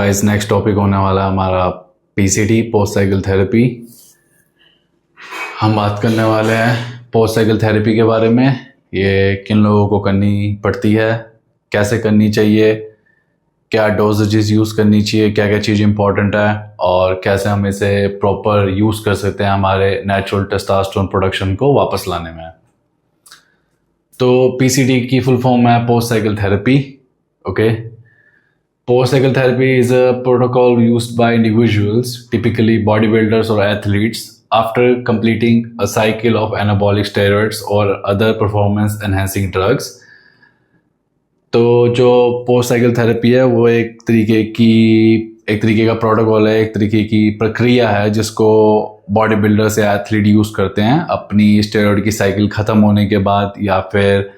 Guys, next topic होने वाला है हमारा पीसीटी, पोस्ट साइकिल थेरेपी। हम बात करने वाले हैं पोस्ट साइकिल थेरेपी के बारे में। ये किन लोगों को करनी पड़ती है, कैसे करनी चाहिए, क्या डोजेजेस यूज़ करनी चाहिए, क्या क्या चीज़ इंपॉर्टेंट है और कैसे हम इसे प्रॉपर यूज़ कर सकते हैं हमारे नेचुरल टेस्टोस्टेरोन प्रोडक्शन को वापस लाने में। तो पीसीटी की फुल फॉर्म है post cycle therapy. Okay, post cycle therapy is a protocol used by individuals, typically bodybuilders or athletes, after completing a cycle of anabolic steroids or other performance enhancing drugs. तो जो post cycle therapy है वो एक तरीके का protocol है, एक तरीके की प्रक्रिया है जिसको बॉडी बिल्डर्स या एथलीट यूज़ करते हैं अपनी स्टेरॉइड की साइकिल ख़त्म होने के बाद या फिर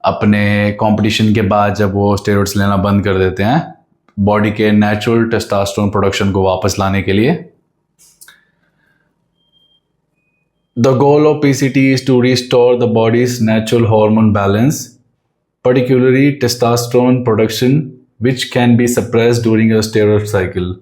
अपने कंपटीशन के बाद, जब वो स्टेरॉइड्स लेना बंद कर देते हैं बॉडी के नेचुरल टेस्टोस्टेरोन प्रोडक्शन को वापस लाने के लिए। The goal of PCT is to restore the body's natural hormone balance, particularly testosterone production, which can be suppressed during a steroid cycle.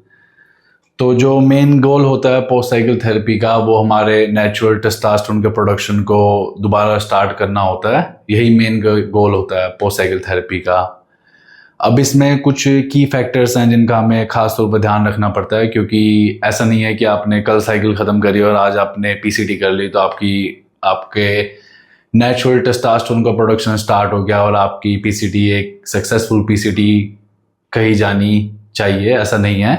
तो जो मेन गोल होता है पोस्ट साइकिल थेरेपी का वो हमारे नेचुरल टेस्टोस्टेरोन के प्रोडक्शन को दोबारा स्टार्ट करना होता है। यही मेन गोल होता है पोस्ट साइकिल थेरेपी का। अब इसमें कुछ की फैक्टर्स हैं जिनका हमें खास तौर पर ध्यान रखना पड़ता है, क्योंकि ऐसा नहीं है कि आपने कल साइकिल ख़त्म करी और आज आपने पीसीटी कर ली तो आपके नेचुरल टेस्टोस्टेरोन का प्रोडक्शन स्टार्ट हो गया और आपकी पीसीटी एक सक्सेसफुल पीसीटी कही जानी चाहिए। ऐसा नहीं है।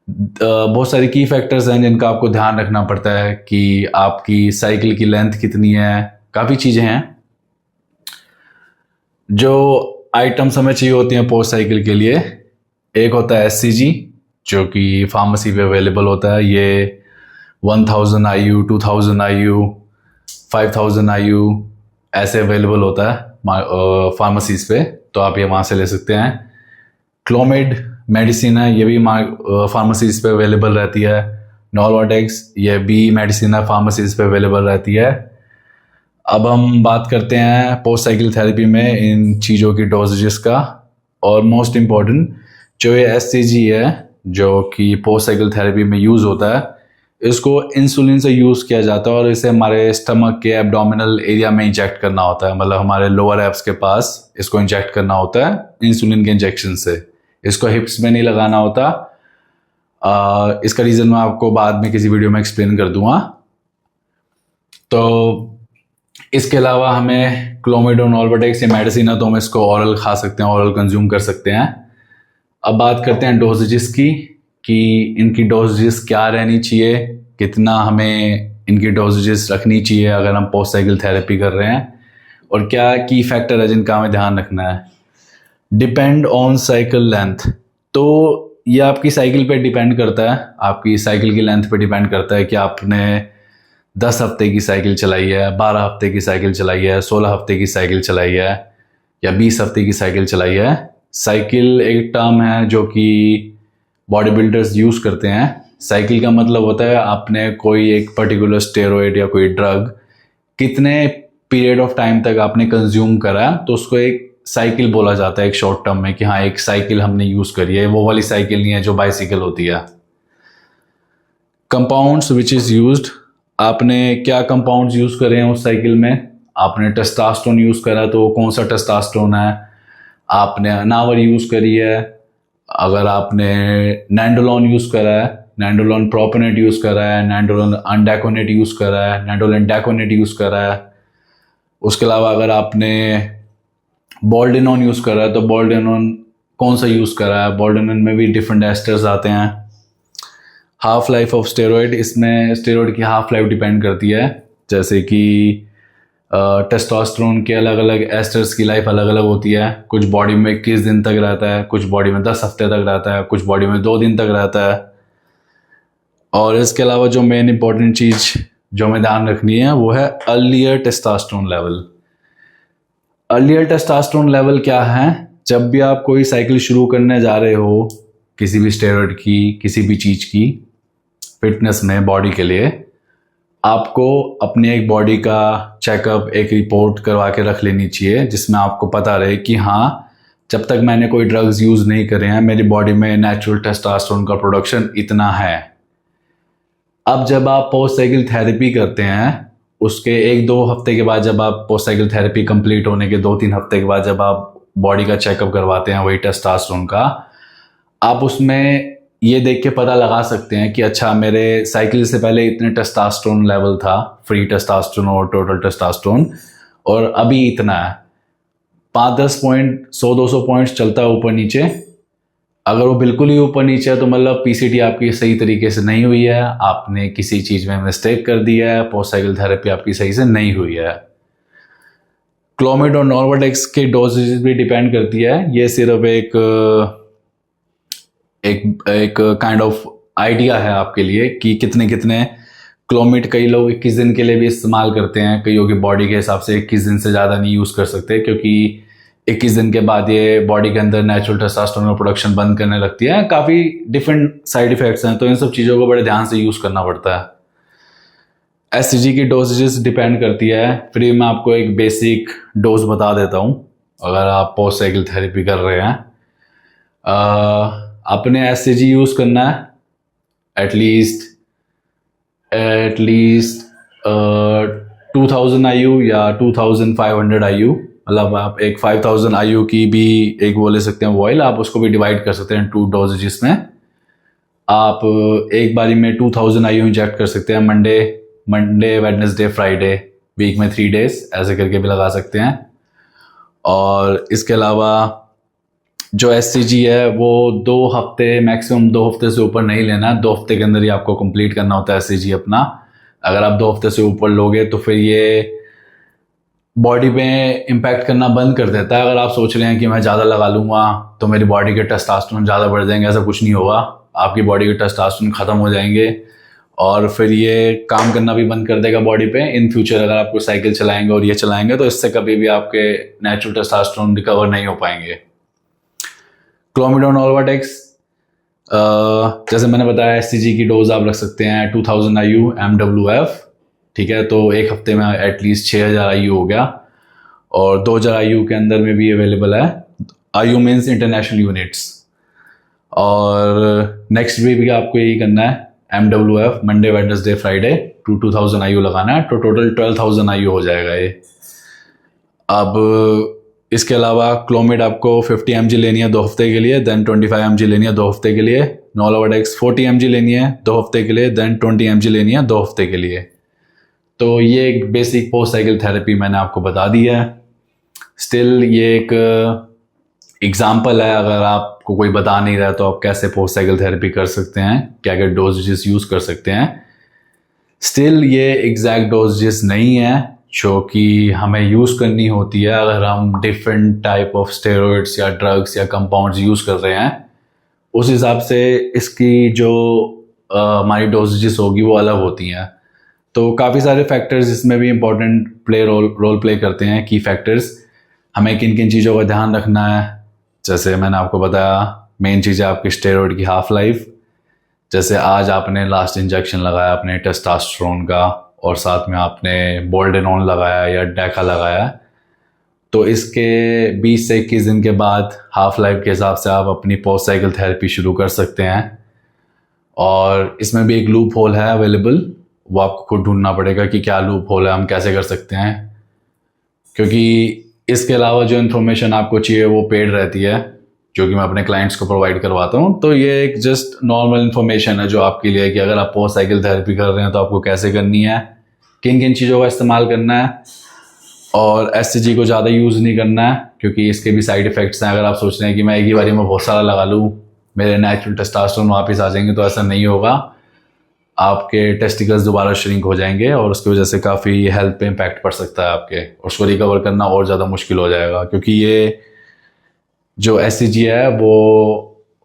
बहुत सारी की फैक्टर्स हैं जिनका आपको ध्यान रखना पड़ता है कि आपकी साइकिल की लेंथ कितनी है, काफ़ी चीज़ें हैं। जो आइटम्स हमें चाहिए होती हैं पोस्ट साइकिल के लिए, एक होता है एससीजी जो कि फार्मेसी पे अवेलेबल होता है। ये 1000 IU, 2000 IU, 5000 IU ऐसे अवेलेबल होता है फार्मेसीज पे, तो आप ये वहाँ से ले सकते हैं। क्लोमिड मेडिसिन है, ये भी फार्मेसीज पे अवेलेबल रहती है। नॉर्वाडेक्स, ये भी मेडिसिन है, फार्मेसीज पे अवेलेबल रहती है। अब हम बात करते हैं पोस्ट साइकिल थेरेपी में इन चीज़ों की डोजेजेस का। और मोस्ट इम्पॉर्टेंट जो ये एससीजी है जो कि पोस्ट साइकिल थेरेपी में यूज़ होता है, इसको इंसुलिन से यूज़ किया जाता है और इसे हमारे स्टमक के एब्डोमिनल एरिया में इंजेक्ट करना होता है, मतलब हमारे लोअर एब्स के पास इसको इंजेक्ट करना होता है इंसुलिन के इंजेक्शन से। इसको हिप्स में नहीं लगाना होता। इसका रीज़न मैं आपको बाद में किसी वीडियो में एक्सप्लेन कर दूंगा। तो इसके अलावा हमें क्लोमिड और नॉर्वाडेक्स, ये मेडिसिन है तो हम इसको ओरल खा सकते हैं, ओरल कंज्यूम कर सकते हैं। अब बात करते हैं डोजेजेस की कि इनकी डोजेजेस क्या रहनी चाहिए, कितना हमें इनकी डोजेजेस रखनी चाहिए अगर हम पोस्ट साइकिल थेरेपी कर रहे हैं, और क्या की फैक्टर है जिनका हमें ध्यान रखना है। डिपेंड ऑन साइकिल लेंथ, तो ये आपकी साइकिल पे डिपेंड करता है, आपकी साइकिल की लेंथ पे डिपेंड करता है कि आपने 10 हफ्ते की साइकिल चलाई है, 12 हफ्ते की साइकिल चलाई है, 16 हफ्ते की साइकिल चलाई है या 20 हफ्ते की साइकिल चलाई है। साइकिल एक टर्म है जो कि बॉडी बिल्डर्स यूज़ करते हैं। साइकिल का मतलब होता है आपने कोई एक पर्टिकुलर स्टेरॉइड या कोई ड्रग कितने पीरियड ऑफ टाइम तक आपने कंज्यूम करा, तो उसको एक साइकिल बोला जाता है एक शॉर्ट टर्म में कि हाँ एक साइकिल हमने यूज़ करी है। वो वाली साइकिल नहीं है जो बाइसिकल होती है। कंपाउंड्स विच इज़ यूज्ड, आपने क्या कंपाउंड्स यूज़ करे हैं उस साइकिल में। आपने टेस्टोस्टेरोन यूज़ करा तो कौन सा टेस्टोस्टेरोन है। आपने अनावर यूज़ करी है, अगर आपने नैंडोलॉन यूज़ करा है, नैंडोलॉन प्रोपेनेट यूज़ करा है, नैंडोलॉन अंडाकोनेट यूज़ करा है, नैंडोलॉन डाकोनेट यूज़ करा है। उसके अलावा अगर आपने बॉल्डेनॉन यूज़ करा है तो बॉल्डेनॉन कौन सा यूज़ करा है। बॉल्डेनॉन में भी डिफरेंट एस्टर्स आते हैं। हाफ लाइफ ऑफ स्टेरॉइड, इसमें स्टेरॉइड की हाफ लाइफ डिपेंड करती है, जैसे कि टेस्टोस्टेरोन के अलग अलग एस्टर्स की लाइफ अलग अलग होती है। कुछ बॉडी में 21 दिन तक रहता है, कुछ बॉडी में 10 हफ्ते तक रहता है, कुछ बॉडी में 2 दिन तक रहता है। और इसके अलावा जो मेन इंपॉर्टेंट चीज़ जो हमें ध्यान रखनी है वो है earlier testosterone level. Earlier testosterone level क्या है? जब भी आप कोई साइकिल शुरू करने जा रहे हो किसी भी स्टेरॉइड की, किसी भी चीज़ की फिटनेस में, बॉडी के लिए, आपको अपनी एक बॉडी का चेकअप, एक रिपोर्ट करवा के रख लेनी चाहिए जिसमें आपको पता रहे कि हाँ जब तक मैंने कोई ड्रग्स यूज़ नहीं करे हैं मेरी बॉडी में नेचुरल टेस्टोस्टेरोन का प्रोडक्शन इतना है। अब जब आप पोस्ट साइकिल थेरेपी करते हैं उसके 1-2 हफ्ते के बाद, जब आप पोस्ट साइकिल थेरेपी कंप्लीट होने के 2-3 हफ्ते के बाद जब आप बॉडी का चेकअप करवाते हैं वही टेस्टोस्टेरोन का, आप उसमें ये देख के पता लगा सकते हैं कि अच्छा मेरे साइकिल से पहले इतने टेस्टोस्टेरोन लेवल था, फ्री टेस्टोस्टेरोन और टोटल टेस्टोस्टेरोन, और अभी इतना है। 5-10 पॉइंट, 100-200 पॉइंट्स चलता है ऊपर नीचे। अगर वो बिल्कुल ही ऊपर नीचे है तो मतलब पीसीटी आपकी सही तरीके से नहीं हुई है, आपने किसी चीज़ में मिस्टेक कर दिया है, पोस्ट साइकिल थेरेपी आपकी सही से नहीं हुई है। क्लोमिड और नॉर्वाडेक्स के डोजेज भी डिपेंड करती है। ये सिर्फ एक काइंड ऑफ आइडिया है आपके लिए कि कितने कितने क्लोमिड कई लोग 21 दिन के लिए भी इस्तेमाल करते हैं। कईयों की बॉडी के हिसाब से 21 दिन से ज़्यादा नहीं यूज़ कर सकते, क्योंकि 21 दिन के बाद ये बॉडी के अंदर नेचुरल टेस्टोस्टेरोन प्रोडक्शन बंद करने लगती है। काफ़ी डिफरेंट साइड इफ़ेक्ट्स हैं, तो इन सब चीज़ों को बड़े ध्यान से यूज़ करना पड़ता है। एससीजी की डोजेस डिपेंड करती है। फिर मैं आपको एक बेसिक डोज बता देता हूँ। अगर आप पोस्ट साइकिल थेरेपी कर रहे हैं, अपने एससीजी यूज़ करना है एटलीस्ट 2000 IU या 2500 IU। मतलब आप एक 5000 IU की भी एक वो ले सकते हैं ऑयल, आप उसको भी डिवाइड कर सकते हैं 2 डोजेज में। आप एक बारी में 2000 IU इंजेक्ट कर सकते हैं मंडे वेडनेसडे फ्राइडे, वीक में 3 डेज ऐसे करके भी लगा सकते हैं। और इसके अलावा जो एससीजी है वो 2 हफ्ते, मैक्सिमम 2 हफ्ते से ऊपर नहीं लेना। 2 हफ्ते के अंदर ही आपको कंप्लीट करना होता है एससीजी अपना। अगर आप 2 हफ्ते से ऊपर लोगे तो फिर ये बॉडी पे इम्पैक्ट करना बंद कर देता है। अगर आप सोच रहे हैं कि मैं ज़्यादा लगा लूँगा तो मेरी बॉडी के टेस्टोस्टेरोन ज़्यादा बढ़ जाएंगे, ऐसा कुछ नहीं होगा। आपकी बॉडी के टेस्टोस्टेरोन ख़त्म हो जाएंगे और फिर ये काम करना भी बंद कर देगा बॉडी पे। इन फ्यूचर अगर आपको साइकिल चलाएंगे और ये चलाएंगे तो इससे कभी भी आपके नेचुरल टेस्टोस्टेरोन रिकवर नहीं हो पाएंगे। क्लोमिड और नॉर्वाडेक्स, जैसे मैंने बताया एससीजी की डोज आप रख सकते हैं 2000 IU MWF, ठीक है। तो एक हफ्ते में एटलीस्ट 6000 IU हो गया, और 2000 IU के अंदर में भी अवेलेबल है। IU means international units. और नेक्स्ट वीक भी आपको यही करना है, MWF Monday Wednesday Friday 2000 IU लगाना है, तो टोटल 12000 IU हो जाएगा ये। अब इसके अलावा क्लोमिड आपको 50 mg लेनी है 2 हफ्ते के लिए, देन 25 mg लेनी है 2 हफ्ते के लिए। नॉर्वाडेक्स 40 mg लेनी है 2 हफ्ते के लिए, देन 20 mg लेनी है 2 हफ्ते के लिए। तो ये एक बेसिक पोस्ट साइकिल थेरेपी मैंने आपको बता दी है। स्टिल ये एक एग्जाम्पल है, अगर आपको कोई बता नहीं रहा तो आप कैसे पोस्ट साइकिल थेरेपी कर सकते हैं, क्या क्या डोजेस यूज़ कर सकते हैं। स्टिल ये एग्जैक्ट डोजेस नहीं है जो कि हमें यूज़ करनी होती है अगर हम डिफरेंट टाइप ऑफ स्टेरॉइड्स या ड्रग्स या कंपाउंड्स यूज़ कर रहे हैं। उस हिसाब से इसकी जो हमारी डोजेस होगी वो अलग होती हैं। तो काफ़ी सारे फैक्टर्स इसमें भी इम्पोर्टेंट रोल प्ले करते हैं। की फैक्टर्स, हमें किन किन चीज़ों का ध्यान रखना है। जैसे मैंने आपको बताया, मेन चीज़ है आपकी स्टेरॉइड की हाफ लाइफ। जैसे आज आपने लास्ट इंजेक्शन लगाया अपने टेस्टोस्टेरोन का, और साथ में आपने बोल्डेनॉन लगाया या डेका लगाया, तो इसके 20 से 21 दिन के बाद हाफ लाइफ के हिसाब से आप अपनी पोस्ट साइकिल थेरेपी शुरू कर सकते हैं। और इसमें भी एक लूप होल है अवेलेबल, वो आपको खुद ढूंढना पड़ेगा कि क्या लूप होल है, हम कैसे कर सकते हैं। क्योंकि इसके अलावा जो इन्फॉर्मेशन आपको चाहिए वो पेड रहती है, जो कि मैं अपने क्लाइंट्स को प्रोवाइड करवाता हूँ। तो ये एक जस्ट नॉर्मल इन्फॉर्मेशन है जो आपके लिए, कि अगर आप पोस्ट साइकिल थेरेपी कर रहे हैं तो आपको कैसे करनी है, किन किन चीज़ों का इस्तेमाल करना है, और एससीजी को ज़्यादा यूज़ नहीं करना है क्योंकि इसके भी साइड इफ़ेक्ट्स हैं। अगर आप सोच रहे हैं कि मैं एक ही बारी में बहुत सारा लगा लूँ, मेरे नेचुरल टेस्टोस्टेरोन वापस आ जाएंगे, तो ऐसा नहीं होगा। आपके टेस्टिकल्स दोबारा श्रिंक हो जाएंगे और उसकी वजह से काफ़ी हेल्थ पे इम्पैक्ट पड़ सकता है आपके, और उसको रिकवर करना और ज़्यादा मुश्किल हो जाएगा। क्योंकि ये जो एससीजी है वो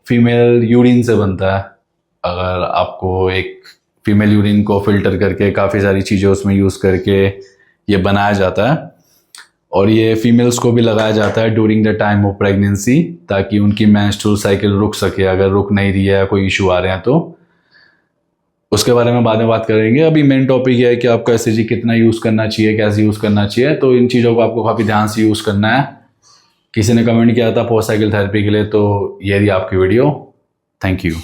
फीमेल यूरिन से बनता है। अगर आपको एक फीमेल यूरिन को फिल्टर करके काफ़ी सारी चीज़ें उसमें यूज़ करके ये बनाया जाता है, और ये फीमेल्स को भी लगाया जाता है during the time of pregnancy, ताकि उनकी मेंस्ट्रुअल साइकिल रुक सके। अगर रुक नहीं रही है, कोई इशू आ रहे हैं, तो उसके बारे में बाद में बात करेंगे। अभी मेन टॉपिक ये है कि आपको एससीजी कितना यूज़ करना चाहिए, कैसे यूज़ करना चाहिए। तो इन चीज़ों को आपको काफ़ी ध्यान से यूज़ करना है किसी ने कमेंट किया था पोस्ट साइकिल थेरेपी के लिए, तो ये थी आपकी वीडियो। Thank you.